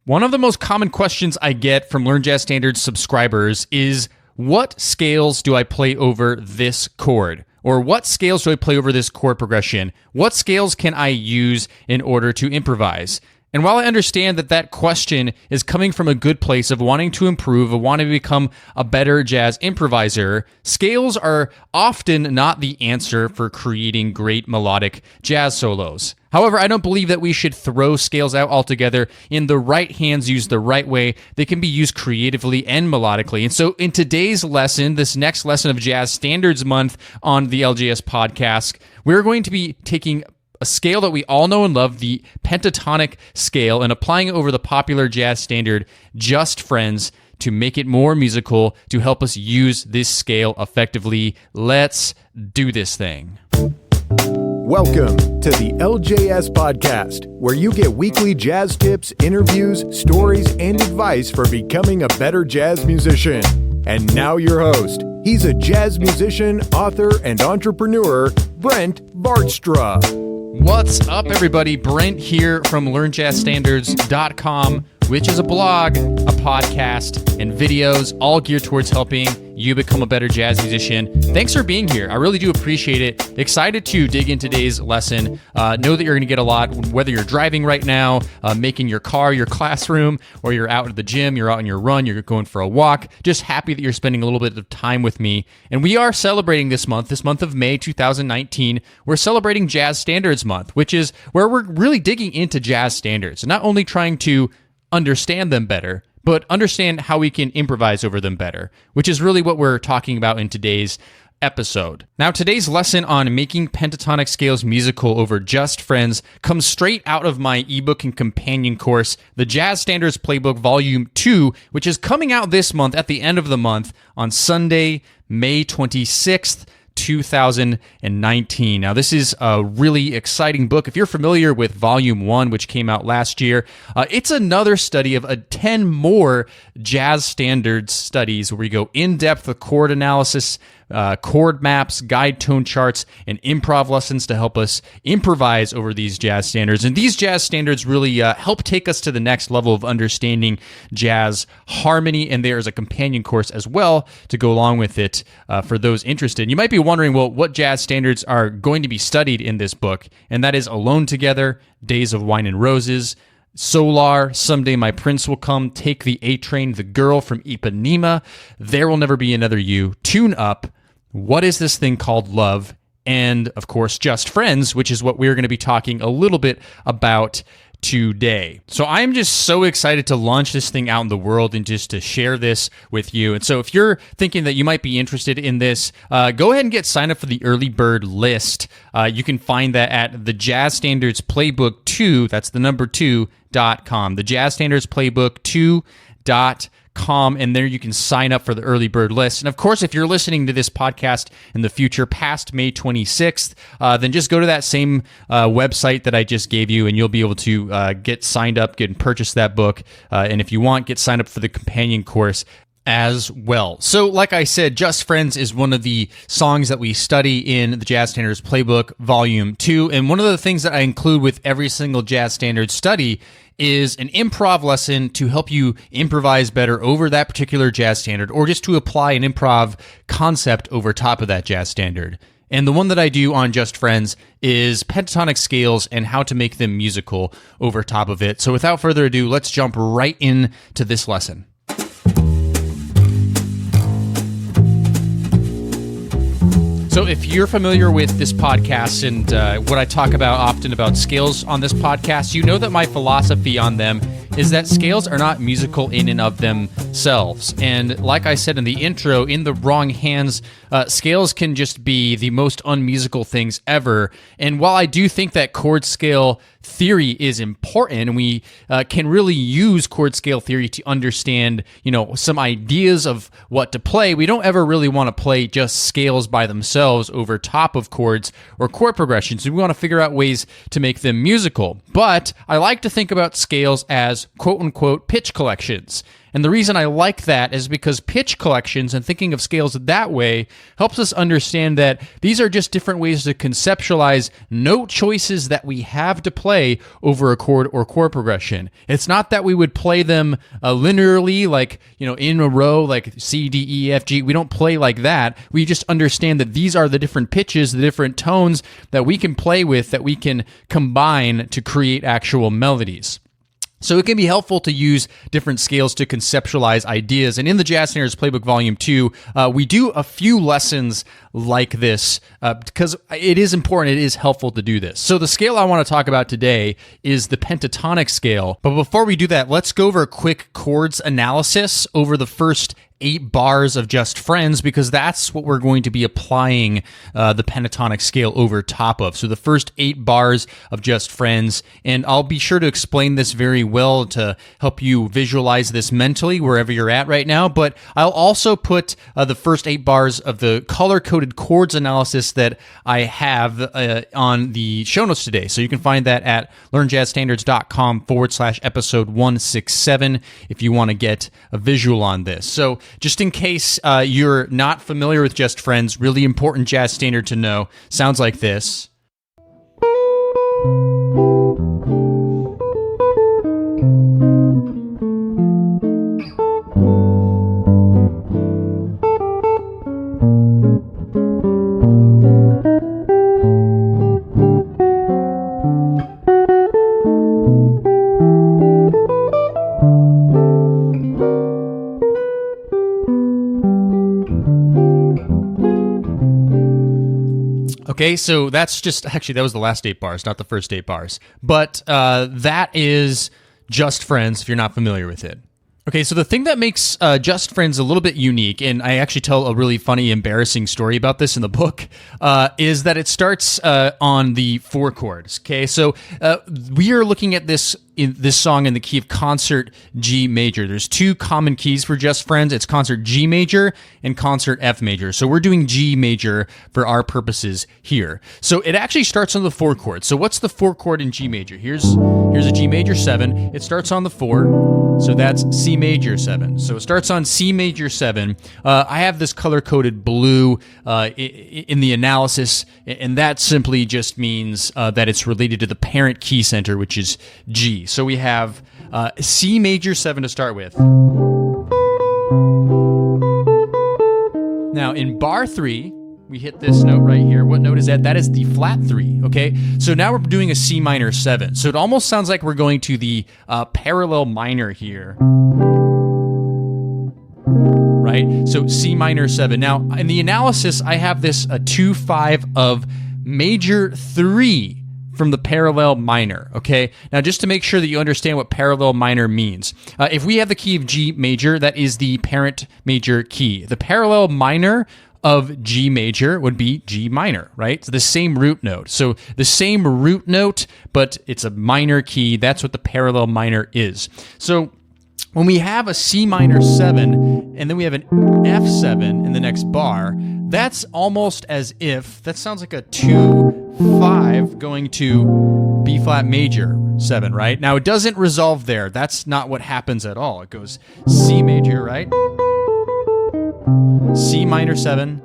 One of the most common questions I get from Learn Jazz Standards subscribers is, what scales do I play over this chord? Or what scales do I play over this chord progression? What scales can I use in order to improvise? And while I understand that that question is coming from a good place of wanting to improve, of wanting to become a better jazz improviser, scales are often not the answer for creating great melodic jazz solos. However, I don't believe that we should throw scales out altogether. In the right hands, used the right way, they can be used creatively and melodically. And so in today's lesson, this next lesson of Jazz Standards Month on the LJS podcast, we're going to be taking a scale that we all know and love, the pentatonic scale, and applying it over the popular jazz standard Just Friends to make it more musical, to help us use this scale effectively. Let's do this thing. Welcome to the LJS podcast, where you get weekly jazz tips, interviews, stories, and advice for becoming a better jazz musician. And now your host. He's a jazz musician, author, and entrepreneur, Brent Bartstra. What's up, everybody? Brent here from LearnJazzStandards.com, which is a blog, a podcast, and videos all geared towards helping you become a better jazz musician. Thanks for being here. I really do appreciate it. Excited to dig in today's lesson. Know that you're going to get a lot, whether you're driving right now, making your car your classroom, or you're out at the gym, you're out on your run, you're going for a walk. Just happy that you're spending a little bit of time with me. And we are celebrating this month of May 2019. We're celebrating Jazz Standards Month, which is where we're really digging into jazz standards, and not only trying to understand them better, but understand how we can improvise over them better, which is really what we're talking about in today's episode. Now, today's lesson on making pentatonic scales musical over Just Friends comes straight out of my ebook and companion course, the Jazz Standards Playbook Volume 2, which is coming out this month at the end of the month on Sunday, May 26th, 2019. Now, this is a really exciting book. If you're familiar with Volume 1, which came out last year, it's another study of 10 more jazz standards studies where we go in-depth with chord analysis, chord maps, guide tone charts, and improv lessons to help us improvise over these jazz standards. And these jazz standards really help take us to the next level of understanding jazz harmony, and there is a companion course as well to go along with it for those interested. You might be wondering, well, what jazz standards are going to be studied in this book, and that is Alone Together, Days of Wine and Roses, Solar, Someday My Prince Will Come, Take the A Train, The Girl from Ipanema, There Will Never Be Another You, Tune Up, What Is This Thing Called Love, and, of course, Just Friends, which is what we're going to be talking a little bit about today. So I'm just so excited to launch this thing out in the world and just to share this with you. And so if you're thinking that you might be interested in this, go ahead and get signed up for the early bird list. You can find that at the Jazz Standards Playbook 2, that's the number 2.com, the Jazz Standards Playbook 2.com. And there you can sign up for the early bird list. And of course, if you're listening to this podcast in the future past May 26th, then just go to that same website that I just gave you, and you'll be able to get signed up, get and purchase that book. And if you want, get signed up for the companion course as well. So like I said, Just Friends is one of the songs that we study in the Jazz Standards Playbook Volume 2. And one of the things that I include with every single jazz standards study is an improv lesson to help you improvise better over that particular jazz standard, or just to apply an improv concept over top of that jazz standard. And the one that I do on Just Friends is pentatonic scales and how to make them musical over top of it. So without further ado, let's jump right into this lesson. So if you're familiar with this podcast and what I talk about often about scales on this podcast, you know that my philosophy on them is that scales are not musical in and of themselves. And like I said in the intro, in the wrong hands, scales can just be the most unmusical things ever. And while I do think that chord scale theory is important, and we can really use chord scale theory to understand, some ideas of what to play, we don't ever really want to play just scales by themselves over top of chords or chord progressions. We want to figure out ways to make them musical. But I like to think about scales as quote-unquote pitch collections. And the reason I like that is because pitch collections and thinking of scales that way helps us understand that these are just different ways to conceptualize note choices that we have to play over a chord or chord progression. It's not that we would play them linearly, like, in a row, like C, D, E, F, G. We don't play like that. We just understand that these are the different pitches, the different tones that we can play with, that we can combine to create actual melodies. So it can be helpful to use different scales to conceptualize ideas. And in the Jazz Standards Playbook Volume 2, we do a few lessons like this because it is important, it is helpful to do this. So the scale I want to talk about today is the pentatonic scale. But before we do that, let's go over a quick chords analysis over the first 8 bars of Just Friends, because that's what we're going to be applying the pentatonic scale over top of. So the first 8 bars of Just Friends, and I'll be sure to explain this very well to help you visualize this mentally wherever you're at right now, but I'll also put the first 8 bars of the color-coded chords analysis that I have on the show notes today. So you can find that at learnjazzstandards.com/episode 167 if you want to get a visual on this. So just in case you're not familiar with Just Friends, really important jazz standard to know. Sounds like this. Okay, so that's just, actually, that was the last 8 bars, not the first 8 bars. But that is Just Friends, if you're not familiar with it. Okay, so the thing that makes Just Friends a little bit unique, and I actually tell a really funny, embarrassing story about this in the book, is that it starts on the 4 chords. Okay, so we are looking at this song in the key of concert G major. There's 2 common keys for Just Friends. It's concert G major and concert F major. So we're doing G major for our purposes here. So it actually starts on the 4 chord. So what's the 4 chord in G major? Here's a G major 7. It starts on the 4. So that's C major 7. So it starts on C major 7. I have this color-coded blue in the analysis, and that simply just means that it's related to the parent key center, which is G. So we have C major 7 to start with. Now in bar 3, we hit this note right here. What note is that? That is the flat 3, okay? So now we're doing a C minor 7. So it almost sounds like we're going to the parallel minor here. Right? So C minor 7. Now, in the analysis, I have this a 2-5 of major 3 from the parallel minor, okay? Now, just to make sure that you understand what parallel minor means, if we have the key of G major, that is the parent major key. The parallel minor of G major would be G minor, right? So the same root note. So the same root note, but it's a minor key. That's what the parallel minor is. So when we have a C minor 7, and then we have an F7 in the next bar, that's almost as if, that sounds like a 2-5 going to B flat major 7, right? Now it doesn't resolve there. That's not what happens at all. It goes C major, right? C minor 7,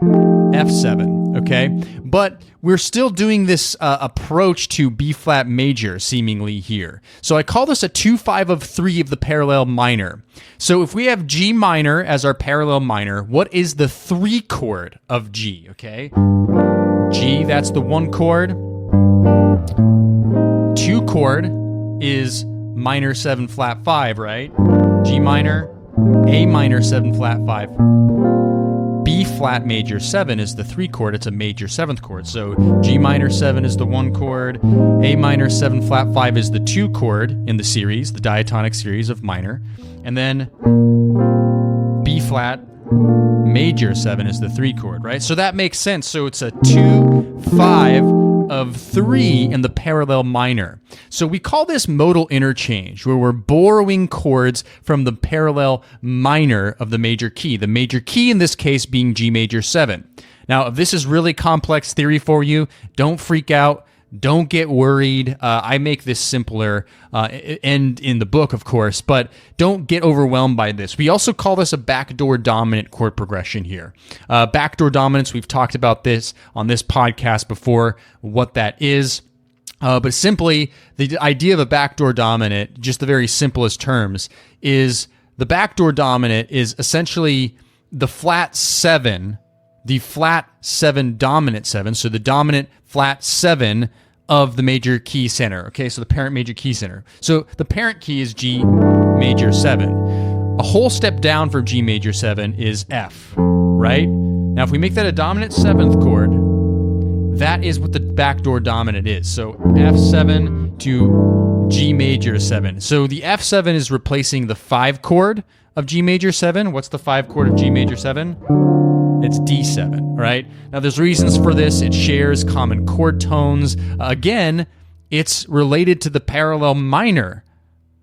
F7, okay? But we're still doing this approach to B flat major, seemingly here. So I call this a 2-5 of 3 of the parallel minor. So if we have G minor as our parallel minor, what is the 3 chord of G, okay? G, that's the 1 chord. 2 chord is minor 7 flat 5, right? G minor, A minor 7 flat 5. B flat major 7 is the 3 chord. It's a major 7th chord. So G minor 7 is the 1 chord. A minor 7 flat 5 is the 2 chord in the series, the diatonic series of minor. And then B flat major 7 is the 3 chord, right? So that makes sense. So it's a 2-5 of 3 in the parallel minor. So we call this modal interchange, where we're borrowing chords from the parallel minor of the major key. The major key in this case being G major 7. Now, if this is really complex theory for you, don't freak out. Don't get worried. I make this simpler and in the book, of course, but don't get overwhelmed by this. We also call this a backdoor dominant chord progression here. Backdoor dominance, we've talked about this on this podcast before, what that is. But simply, the idea of a backdoor dominant, just the very simplest terms, is the backdoor dominant is essentially the flat 7, the flat 7 dominant 7, so the dominant flat 7 of the major key center, okay? So the parent major key center. So the parent key is G major 7. A whole step down from G major 7 is F, right? Now, if we make that a dominant 7th chord, that is what the backdoor dominant is. So F7 to G major 7. So the F7 is replacing the 5 chord of G major 7. What's the 5 chord of G major 7? It's D7, right? Now, there's reasons for this. It shares common chord tones. Again, it's related to the parallel minor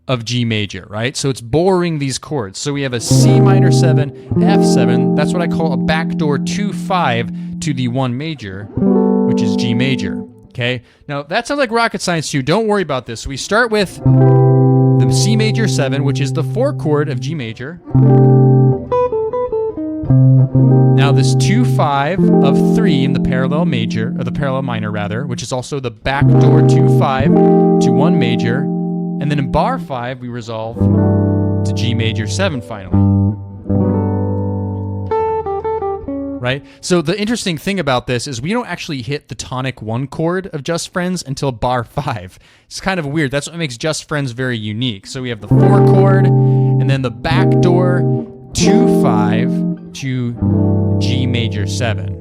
of G major, right? So it's borrowing these chords. So we have a C minor 7, F7. That's what I call a backdoor 2-5 to the 1 major, which is G major, okay? Now, that sounds like rocket science to you. Don't worry about this. So we start with the C major 7, which is the 4 chord of G major. Now this 2-5 of 3 in the parallel major, or the parallel minor rather, which is also the backdoor 2-5 to 1 major, and then in bar 5 we resolve to G major 7 finally. Right? So the interesting thing about this is we don't actually hit the tonic 1 chord of Just Friends until bar 5. It's kind of weird. That's what makes Just Friends very unique. So we have the 4 chord, and then the backdoor 2-5 to G major 7.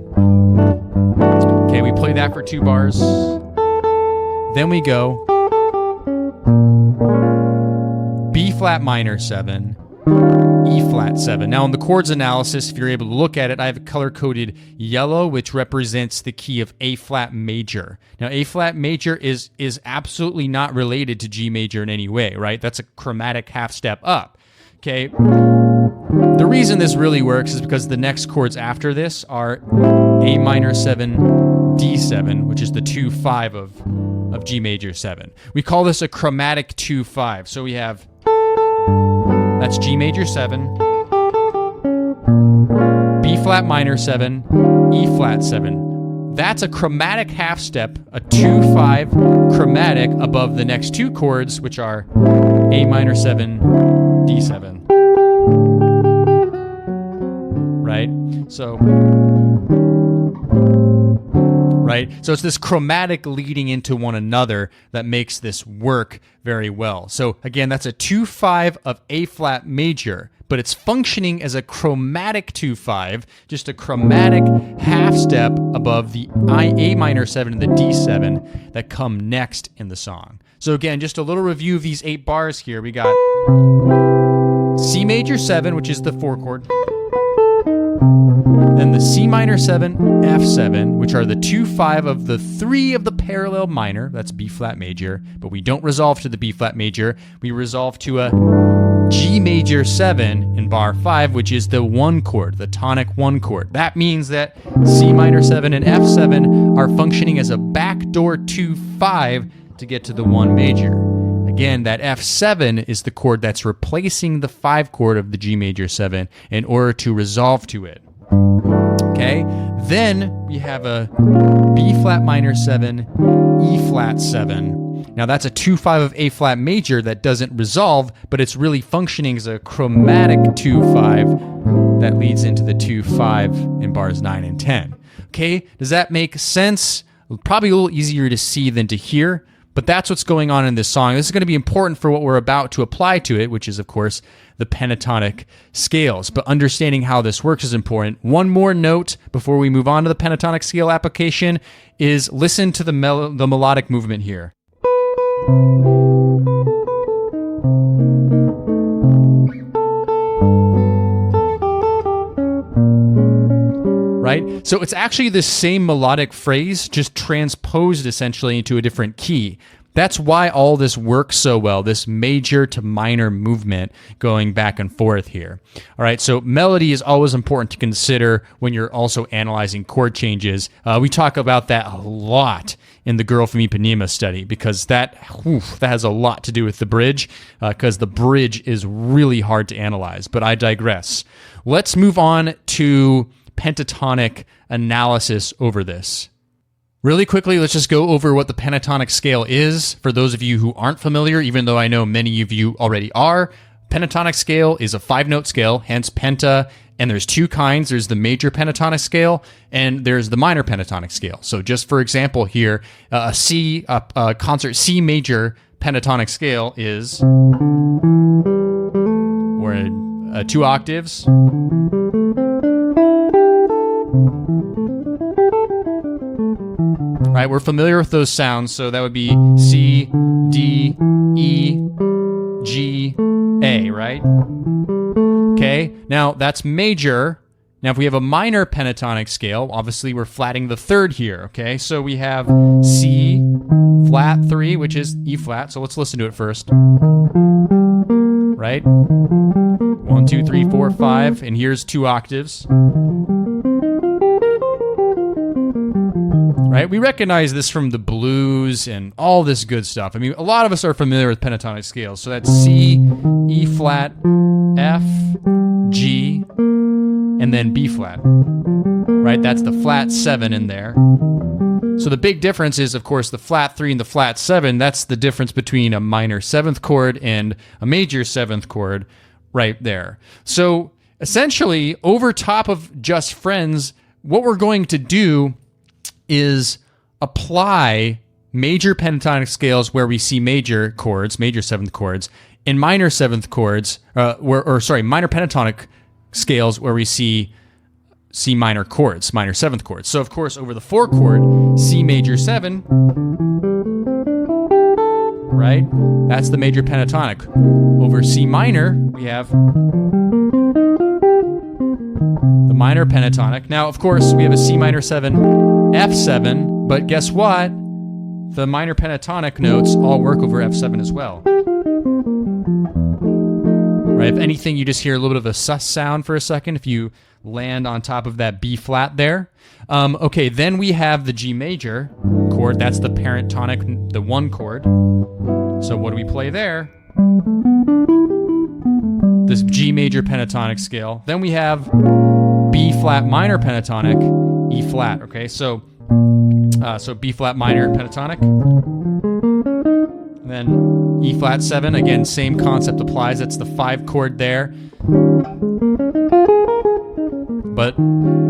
Okay, we play that for 2 bars. Then we go B flat minor 7, E flat 7. Now in the chords analysis, if you're able to look at it, I have color-coded yellow, which represents the key of A flat major. Now A flat major is absolutely not related to G major in any way, right? That's a chromatic half step up. Okay. The reason this really works is because the next chords after this are A minor 7, D7, which is the 2-5 of G major 7. We call this a chromatic 2-5. So we have, that's G major 7, B flat minor 7, E flat 7. That's a chromatic half step, a 2-5 chromatic above the next 2 chords, which are A minor 7, D7. Right? So it's this chromatic leading into one another that makes this work very well. So again, that's a 2-5 of A flat major, but it's functioning as a chromatic 2-5, just a chromatic half step above the A minor 7 and the D7 that come next in the song. So again, just a little review of these 8 bars here. We got C major 7, which is the 4 chord. Then the C minor 7, F7, which are the 2-5 of the 3 of the parallel minor. That's B flat major, but we don't resolve to the B flat major. We resolve to a G major 7 in bar 5, which is the 1 chord, the tonic 1 chord. That means that C minor 7 and F7 are functioning as a backdoor 2-5 to get to the 1 major. Again, that F7 is the chord that's replacing the 5 chord of the G major 7 in order to resolve to it. Okay? Then we have a B flat minor 7, E flat 7. Now that's a 2-5 of A flat major that doesn't resolve, but it's really functioning as a chromatic 2-5 that leads into the 2-5 in bars 9 and 10. Okay? Does that make sense? Probably a little easier to see than to hear. But that's what's going on in this song. This is going to be important for what we're about to apply to it, which is, of course, the pentatonic scales. But understanding how this works is important. One more note before we move on to the pentatonic scale application is listen to the melodic movement here. Right? So it's actually the same melodic phrase, just transposed essentially into a different key. That's why all this works so well, this major to minor movement going back and forth here. All right, so melody is always important to consider when you're also analyzing chord changes. We talk about that a lot in the Girl from Ipanema study because that has a lot to do with the bridge because the bridge is really hard to analyze, but I digress. Let's move on to pentatonic analysis over this. Really quickly, let's just go over what the pentatonic scale is for those of you who aren't familiar, even though I know many of you already are. Pentatonic scale is a 5-note scale, hence penta, and there's 2 kinds. There's the major pentatonic scale, and there's the minor pentatonic scale. So just for example here, a concert C major pentatonic scale is, we're 2 octaves. Right, we're familiar with those sounds, so that would be C, D, E, G, A, right? Okay, now that's major. Now if we have a minor pentatonic scale, obviously we're flatting the 3rd here, okay? So we have C, flat 3, which is E flat, so let's listen to it first. Right? 1, 2, 3, 4, 5, and here's 2 octaves. Right? We recognize this from the blues and all this good stuff. I mean, a lot of us are familiar with pentatonic scales. So that's C, E flat, F, G, and then B flat. Right? That's the flat 7 in there. So the big difference is, of course, the flat 3 and the flat 7. That's the difference between a minor 7th chord and a major 7th chord right there. So essentially, over top of just friends, what we're going to do is apply major pentatonic scales where we see major chords, major 7th chords, and minor 7th chords, minor pentatonic scales where we see C minor chords, minor 7th chords. So of course, over the 4 chord, C major 7, right? That's the major pentatonic. Over C minor, we have the minor pentatonic. Now, of course, we have a C minor 7, F7, but guess what? The minor pentatonic notes all work over F7 as well. Right? If anything, you just hear a little bit of a sus sound for a second if you land on top of that B flat there. Okay, then we have the G major chord. That's the parent tonic, the 1 chord. So what do we play there? This G major pentatonic scale. Then we have B flat minor pentatonic, E flat. Okay, so B flat minor pentatonic, and then E flat 7. Again, same concept applies. That's the 5 chord there, but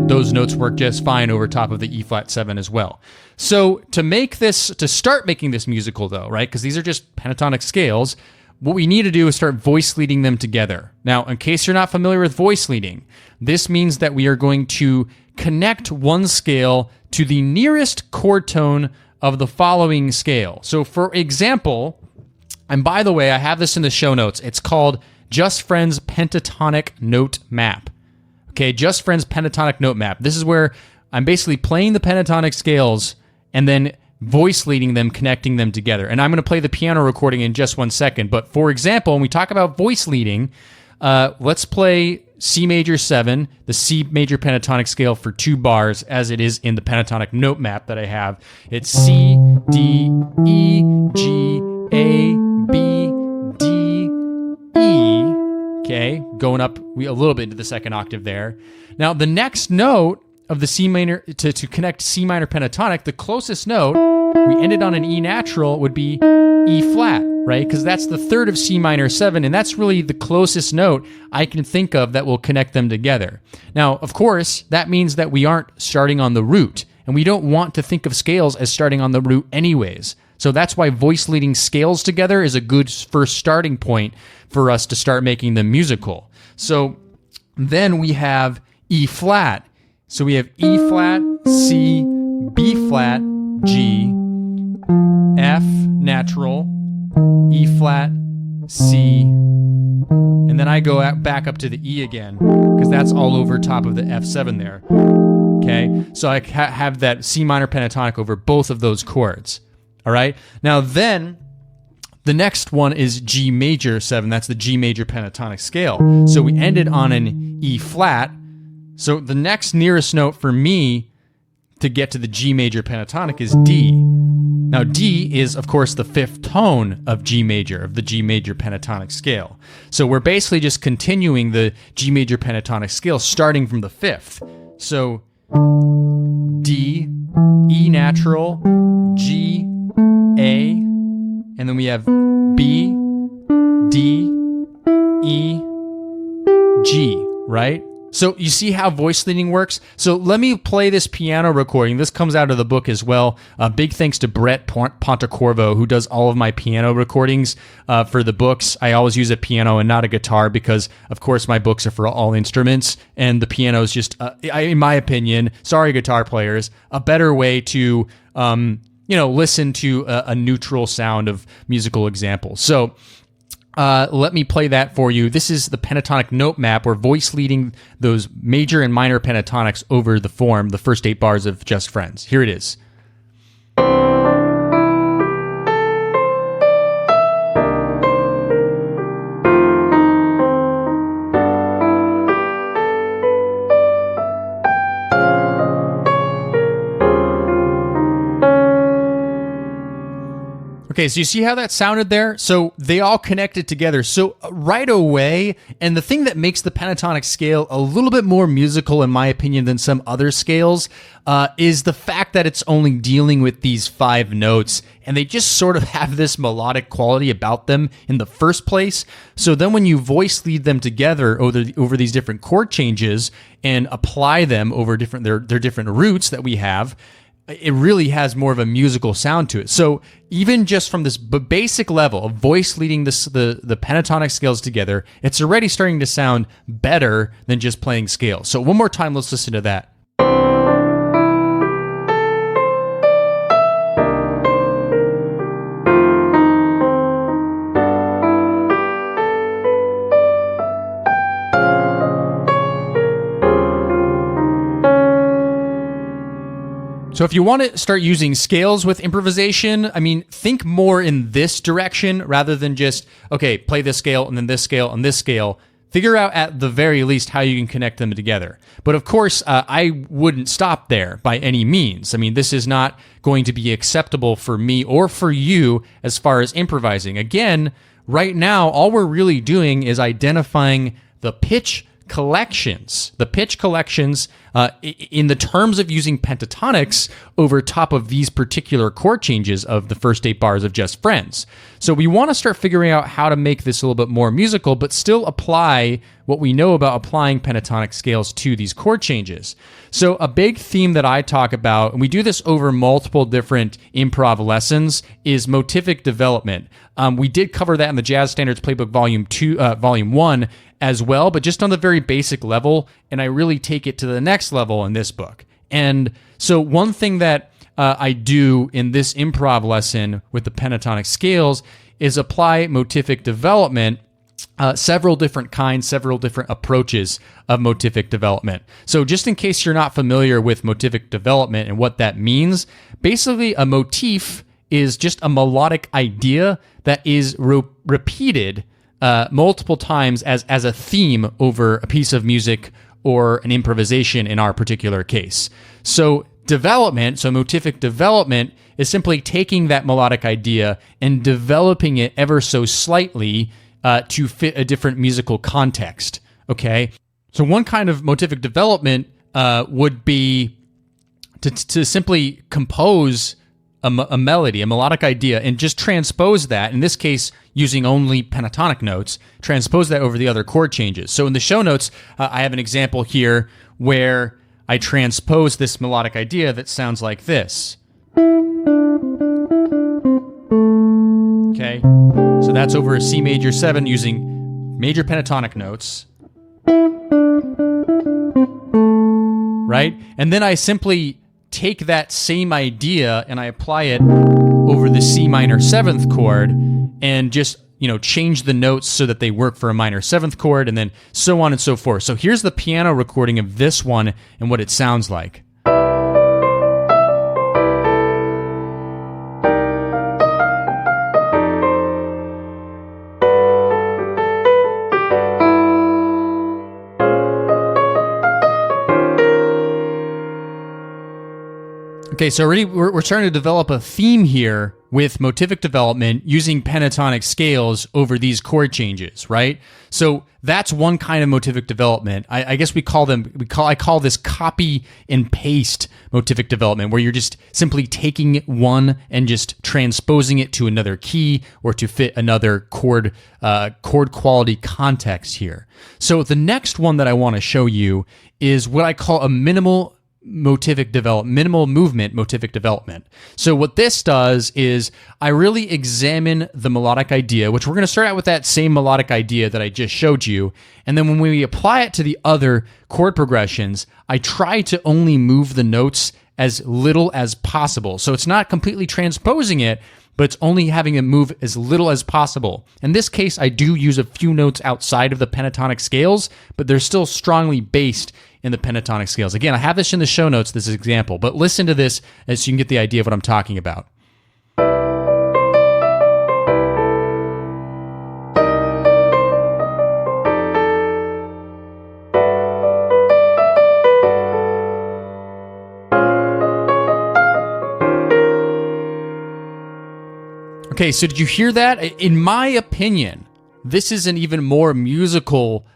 those notes work just fine over top of the E flat 7 as well. So to start making this musical though, right? Because these are just pentatonic scales. What we need to do is start voice leading them together. Now, in case you're not familiar with voice leading, this means that we are going to connect one scale to the nearest chord tone of the following scale. So for example, and by the way, I have this in the show notes. It's called Just Friends Pentatonic Note Map. Okay, Just Friends Pentatonic Note Map. This is where I'm basically playing the pentatonic scales and then voice leading them, connecting them together. And I'm going to play the piano recording in just 1 second. But for example, when we talk about voice leading, let's play C major 7, the C major pentatonic scale for 2 bars as it is in the pentatonic note map that I have. It's C, D, E, G, A, B, D, E. Okay, going up a little bit into the 2nd octave there. Now, the next note of the C minor, to connect C minor pentatonic, the closest note, we ended on an E natural, would be E flat, right? Because that's the 3rd of C minor 7, and that's really the closest note I can think of that will connect them together. Now, of course, that means that we aren't starting on the root, and we don't want to think of scales as starting on the root anyways. So that's why voice leading scales together is a good first starting point for us to start making them musical. So then we have E flat. So we have E flat, C, B flat, G, F natural, E flat, C, and then I go back up to the E again because that's all over top of the F7 there. Okay, so I have that C minor pentatonic over both of those chords. All right. Now then, the next one is G major 7. That's the G major pentatonic scale. So we ended on an E flat. So the next nearest note for me to get to the G major pentatonic is D. Now D is, of course, the 5th tone of G major, of the G major pentatonic scale. So we're basically just continuing the G major pentatonic scale starting from the 5th. So D, E natural, G, A, and then we have B, D, E, G, right? So you see how voice leading works? So let me play this piano recording. This comes out of the book as well. Big thanks to Brett Pontecorvo, who does all of my piano recordings for the books. I always use a piano and not a guitar because, of course, my books are for all instruments, and the piano is just, in my opinion, sorry guitar players, a better way to listen to a neutral sound of musical examples. So let me play that for you. This is the pentatonic note map. We're voice leading those major and minor pentatonics over the form, the first 8 bars of Just Friends. Here it is. Okay, so you see how that sounded there? So they all connected together. So right away, and the thing that makes the pentatonic scale a little bit more musical, in my opinion, than some other scales, is the fact that it's only dealing with these 5 notes, and they just sort of have this melodic quality about them in the first place. So then when you voice lead them together over these different chord changes and apply them over their different roots that we have, it really has more of a musical sound to it. So even just from this basic level of voice leading the pentatonic scales together, it's already starting to sound better than just playing scales. So one more time, let's listen to that. So if you want to start using scales with improvisation, I mean, think more in this direction rather than just, okay, play this scale and then this scale and this scale. Figure out at the very least how you can connect them together. But of course, I wouldn't stop there by any means. I mean, this is not going to be acceptable for me or for you as far as improvising. Again, right now, all we're really doing is identifying the pitch collections. The pitch collections in the terms of using pentatonics over top of these particular chord changes of the first 8 bars of Just Friends. So we want to start figuring out how to make this a little bit more musical, but still apply what we know about applying pentatonic scales to these chord changes. So a big theme that I talk about, and we do this over multiple different improv lessons, is motivic development. We did cover that in the Jazz Standards Playbook Volume 1 as well, but just on the very basic level, and I really take it to the next level in this book. And so one thing that I do in this improv lesson with the pentatonic scales is apply motivic development, several different kinds, several different approaches of motivic development. So just in case you're not familiar with motivic development and what that means, basically a motif is just a melodic idea that is repeated multiple times as a theme over a piece of music or an improvisation in our particular case. So motivic development is simply taking that melodic idea and developing it ever so slightly to fit a different musical context, okay? So one kind of motivic development would be to simply compose a melody, a melodic idea, and just transpose that, in this case, using only pentatonic notes, transpose that over the other chord changes. So in the show notes, I have an example here where I transpose this melodic idea that sounds like this. Okay, so that's over a C major 7 using major pentatonic notes. Right? And then I simply take that same idea and I apply it over the C minor 7th chord and just, change the notes so that they work for a minor 7th chord, and then so on and so forth. So here's the piano recording of this one and what it sounds like. Okay, so already we're starting to develop a theme here with motivic development using pentatonic scales over these chord changes, right? So that's one kind of motivic development. I guess I call this copy and paste motivic development, where you're just simply taking one and just transposing it to another key or to fit another chord quality context here. So the next one that I want to show you is what I call a minimal movement motivic development. So what this does is I really examine the melodic idea, which we're going to start out with that same melodic idea that I just showed you. And then when we apply it to the other chord progressions, I try to only move the notes as little as possible. So it's not completely transposing it, but it's only having it move as little as possible. In this case, I do use a few notes outside of the pentatonic scales, but they're still strongly based in the pentatonic scales. Again, I have this in the show notes, this example, but listen to this so you can get the idea of what I'm talking about. Okay, so did you hear that? In my opinion, this is an even more musical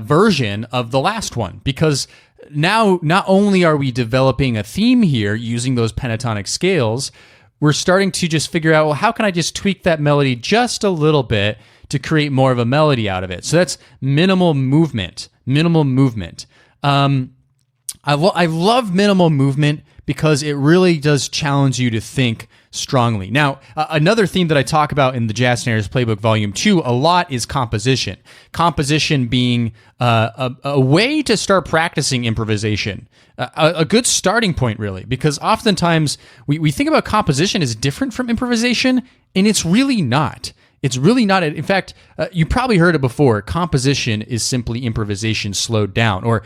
version of the last one, because now not only are we developing a theme here using those pentatonic scales, we're starting to just figure out, well, how can I just tweak that melody just a little bit to create more of a melody out of it? So that's minimal movement. I love minimal movement because it really does challenge you to think strongly. Now, another theme that I talk about in the Jazz Standards Playbook Volume 2 a lot is composition. Composition being a way to start practicing improvisation. A good starting point, really, because oftentimes we think about composition as different from improvisation, and it's really not. It's really not. In fact, you probably heard it before. Composition is simply improvisation slowed down, or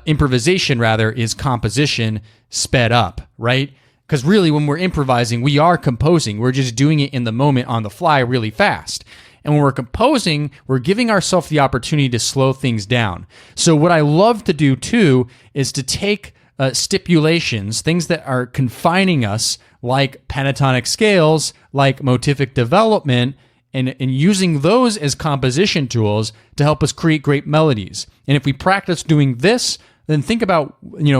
improvisation, rather, is composition sped up, right? Because really, when we're improvising, we are composing. We're just doing it in the moment on the fly really fast. And when we're composing, we're giving ourselves the opportunity to slow things down. So what I love to do, too, is to take stipulations, things that are confining us, like pentatonic scales, like motivic development, and using those as composition tools to help us create great melodies. And if we practice doing this, then think about,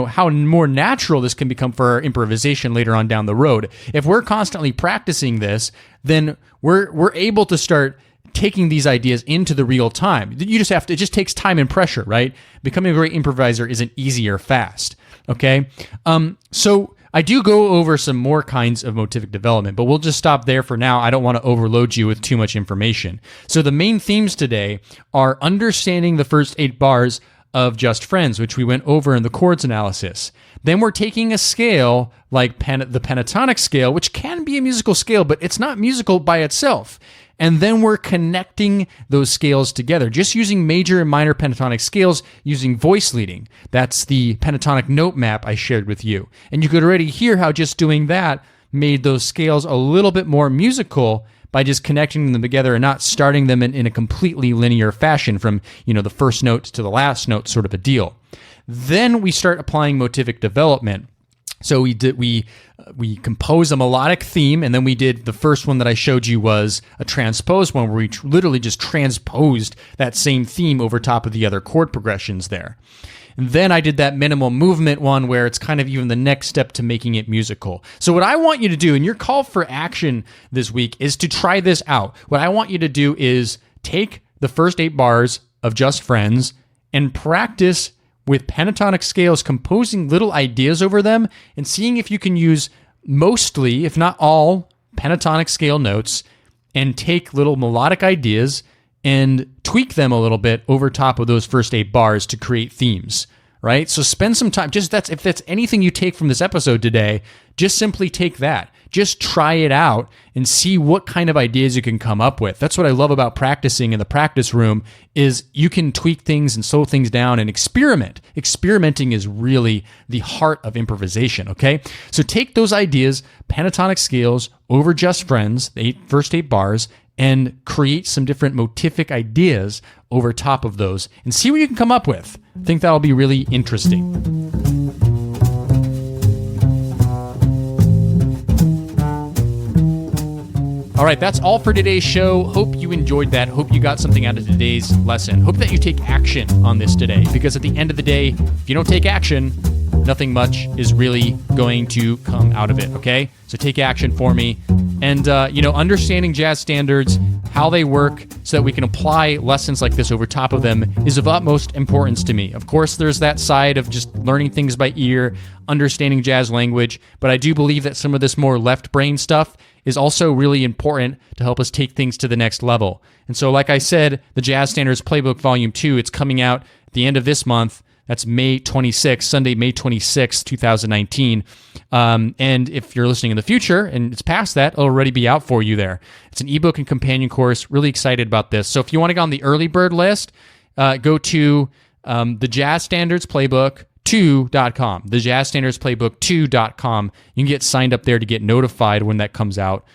how more natural this can become for our improvisation later on down the road. If we're constantly practicing this, then we're able to start taking these ideas into the real time. It just takes time and pressure, right? Becoming a great improviser isn't easy or fast, okay? So I do go over some more kinds of motivic development, but we'll just stop there for now. I don't want to overload you with too much information. So the main themes today are understanding the first 8 bars of Just Friends, which we went over in the chords analysis. Then we're taking a scale like the pentatonic scale, which can be a musical scale, but it's not musical by itself. And then we're connecting those scales together, just using major and minor pentatonic scales using voice leading. That's the pentatonic note map I shared with you. And you could already hear how just doing that made those scales a little bit more musical by just connecting them together and not starting them in a completely linear fashion from, the first note to the last note sort of a deal. Then we start applying motivic development. So we compose a melodic theme, and then we did the first one that I showed you was a transposed one where we literally just transposed that same theme over top of the other chord progressions there. And then I did that minimal movement one where it's kind of even the next step to making it musical. So what I want you to do, and your call for action this week, is to try this out. What I want you to do is take the first 8 bars of Just Friends and practice with pentatonic scales, composing little ideas over them and seeing if you can use mostly, if not all, pentatonic scale notes and take little melodic ideas and tweak them a little bit over top of those first 8 bars to create themes, right? So spend some time, if that's anything you take from this episode today, just simply take that. Just try it out and see what kind of ideas you can come up with. That's what I love about practicing in the practice room is you can tweak things and slow things down and experiment. Experimenting is really the heart of improvisation, okay? So take those ideas, pentatonic scales over Just Friends, the first 8 bars, and create some different motivic ideas over top of those and see what you can come up with. I think that'll be really interesting. All right, that's all for today's show. Hope you enjoyed that. Hope you got something out of today's lesson. Hope that you take action on this today, because at the end of the day, if you don't take action, nothing much is really going to come out of it, okay? So take action for me. And, understanding jazz standards, how they work, so that we can apply lessons like this over top of them is of utmost importance to me. Of course, there's that side of just learning things by ear, understanding jazz language, but I do believe that some of this more left brain stuff is also really important to help us take things to the next level. And so, like I said, the Jazz Standards Playbook Volume 2, it's coming out at the end of this month. That's May 26th, Sunday, May 26th, 2019. And if you're listening in the future and it's past that, it'll already be out for you there. It's an ebook and companion course. Really excited about this. So if you want to get on the early bird list, go to the Jazz Standards Playbook 2.com, the Jazz Standards Playbook 2.com. You can get signed up there to get notified when that comes out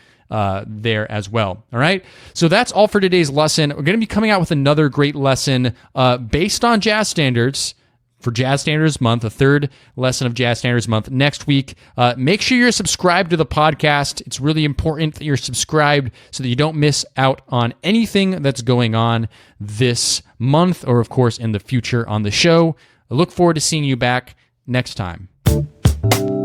there as well. All right. So that's all for today's lesson. We're going to be coming out with another great lesson based on jazz standards for Jazz Standards Month, a third lesson of Jazz Standards Month next week. Make sure you're subscribed to the podcast. It's really important that you're subscribed so that you don't miss out on anything that's going on this month or, of course, in the future on the show. I look forward to seeing you back next time.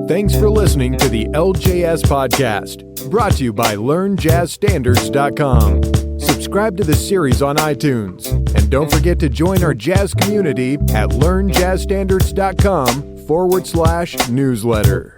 Thanks for listening to the LJS Podcast, brought to you by LearnJazzStandards.com. Subscribe to the series on iTunes, and don't forget to join our jazz community at LearnJazzStandards.com/newsletter.